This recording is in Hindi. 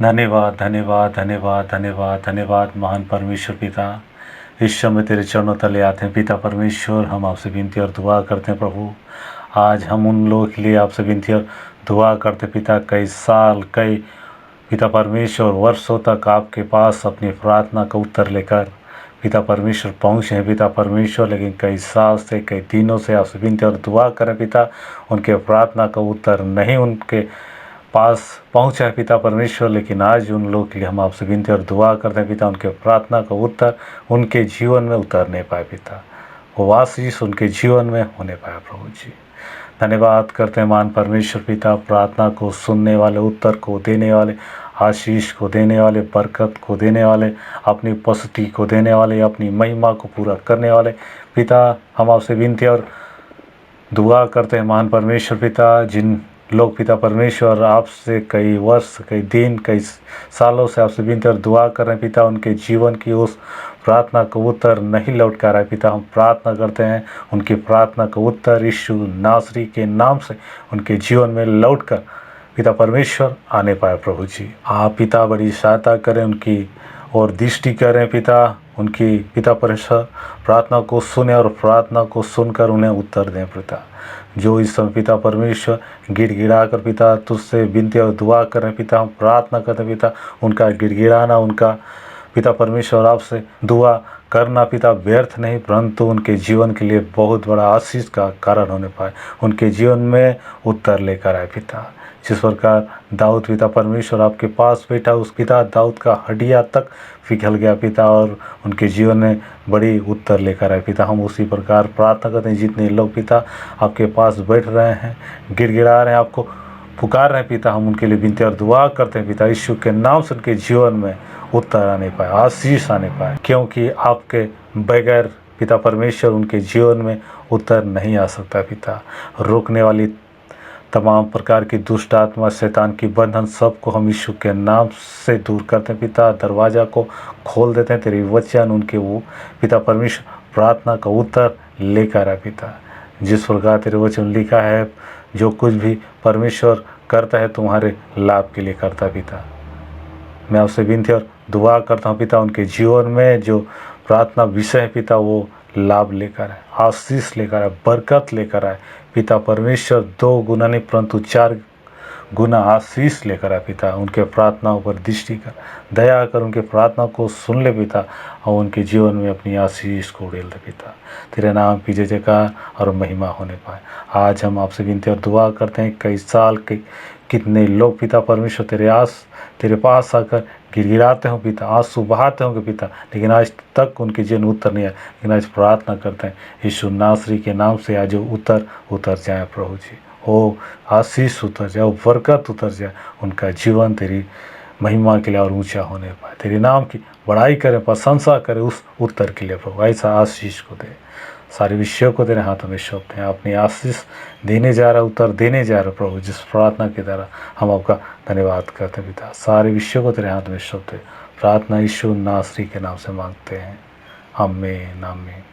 धन्यवाद धन्यवाद धन्यवाद धन्यवाद धन्यवाद महान परमेश्वर पिता। इस समय तेरे चरणों तले आते हैं पिता परमेश्वर। हम आपसे विनती और दुआ करते हैं प्रभु। आज हम उन लोगों के लिए आपसे विनती और दुआ करते पिता, कई साल कई पिता परमेश्वर वर्षों तक आपके पास अपनी प्रार्थना का उत्तर लेकर पिता परमेश्वर पहुँचे हैं पिता परमेश्वर, लेकिन कई साल से कई दिनों से आपसे विनती और दुआ करें पिता, उनके प्रार्थना का उत्तर नहीं उनके पास पहुँचा है पिता परमेश्वर। लेकिन आज उन लोगों के लिए हम आपसे विनती और दुआ करते हैं पिता, उनके प्रार्थना का उत्तर उनके जीवन में उतर नहीं पाए पिता, वो आशीष उनके जीवन में होने पाया प्रभु जी। धन्यवाद करते हैं मान परमेश्वर पिता, प्रार्थना को सुनने वाले, उत्तर को देने वाले, आशीष को देने वाले, बरकत को देने वाले, अपनी उपस्थिति को देने वाले, अपनी महिमा को पूरा करने वाले पिता, हम आपसे विनती और दुआ करते हैं मान परमेश्वर पिता। जिन लोग पिता परमेश्वर आपसे कई वर्ष कई दिन कई सालों से आपसे विनती और दुआ कर रहे हैं पिता, उनके जीवन की उस प्रार्थना का उत्तर नहीं लौट कर रहा है पिता, हम प्रार्थना करते हैं उनकी प्रार्थना का उत्तर यीशु नासरी के नाम से उनके जीवन में लौट कर पिता परमेश्वर आने पाए प्रभु जी। आप पिता बड़ी सहायता करें उनकी और दृष्टि करें पिता, उनकी पिता परमेश्वर प्रार्थना को सुने और प्रार्थना को सुनकर उन्हें उत्तर दें पिता। जो इस समय पिता परमेश्वर गिड़गिड़ा कर पिता तुझसे विनती और दुआ करें पिता, हम प्रार्थना करते पिता, उनका गिड़गिड़ाना, उनका पिता परमेश्वर आपसे दुआ करना पिता व्यर्थ नहीं, परंतु उनके जीवन के लिए बहुत बड़ा आशीष का कारण होने पाए, उनके जीवन में उत्तर लेकर आए पिता। जिस प्रकार दाऊद पिता परमेश्वर आपके पास बैठा, उस पिता दाऊद का हड्डियाँ तक पिघल गया पिता और उनके जीवन में बड़ी उत्तर लेकर आए पिता। हम उसी प्रकार प्रार्थना करते हैं जितने लोग पिता आपके पास बैठ रहे हैं, गिड़गिड़ा रहे हैं, आपको पुकार रहे हैं पिता, हम उनके लिए विनती और दुआ करते हैं पिता, यीशु के नाम से उनके जीवन में उत्तर आने पाए, आशीष आने पाए, क्योंकि आपके बगैर पिता परमेश्वर उनके जीवन में उत्तर नहीं आ सकता पिता। रोकने वाली तमाम प्रकार की दुष्ट आत्मा, शैतान की बंधन, सबको हम यीशु के नाम से दूर करते हैं पिता, दरवाज़ा को खोल देते हैं, तेरी वचन उनके वो पिता परमेश्वर प्रार्थना का उत्तर लेकर आए पिता। जिस प्रकार तेरे वचन लिखा है, जो कुछ भी परमेश्वर करता है तुम्हारे लाभ के लिए करता है पिता। मैं आपसे विनती और दुआ करता हूँ पिता, उनके जीवन में जो प्रार्थना विषय है पिता, वो लाभ लेकर आए, आशीष लेकर आए, बरकत लेकर आए पिता परमेश्वर, 2 गुना नहीं परंतु 4 गुना आशीष लेकर आए पिता। उनके प्रार्थनाओं पर दृष्टि कर, दया कर, उनके प्रार्थना को सुन ले पिता और उनके जीवन में अपनी आशीष को उड़ेल दे पिता। तेरे नाम की जय जयकार और महिमा होने पाए। आज हम आपसे विनती और दुआ करते हैं, कई साल के कितने लोग पिता परमेश्वर तेरे पास आकर गिड़गिड़ाते हो पिता, आंसू बहाते होंगे पिता, लेकिन आज तक उनके जीवन उत्तर नहीं आया, लेकिन आज प्रार्थना करते हैं यीशु नासरी के नाम से आज उतर जाए प्रभु जी, ओ आशीष उतर जाए, ओ बरकत उतर जाए, उनका जीवन तेरी महिमा के लिए और ऊंचा होने पाए, तेरे नाम की बड़ाई करें, प्रशंसा करें उस उत्तर के लिए प्रभु। ऐसा आशीष को दे, सारे विषयों को तेरे हाथों में सौंपते हैं, अपनी आशीष देने जा रहा, उत्तर देने जा रहा प्रभु। जिस प्रार्थना के द्वारा हम आपका धन्यवाद करते हैं पिता, सारे विषयों को तेरे हाथ में सौंपते, प्रार्थना यीशु नासरी के नाम से मांगते हैं, आमीन आमीन।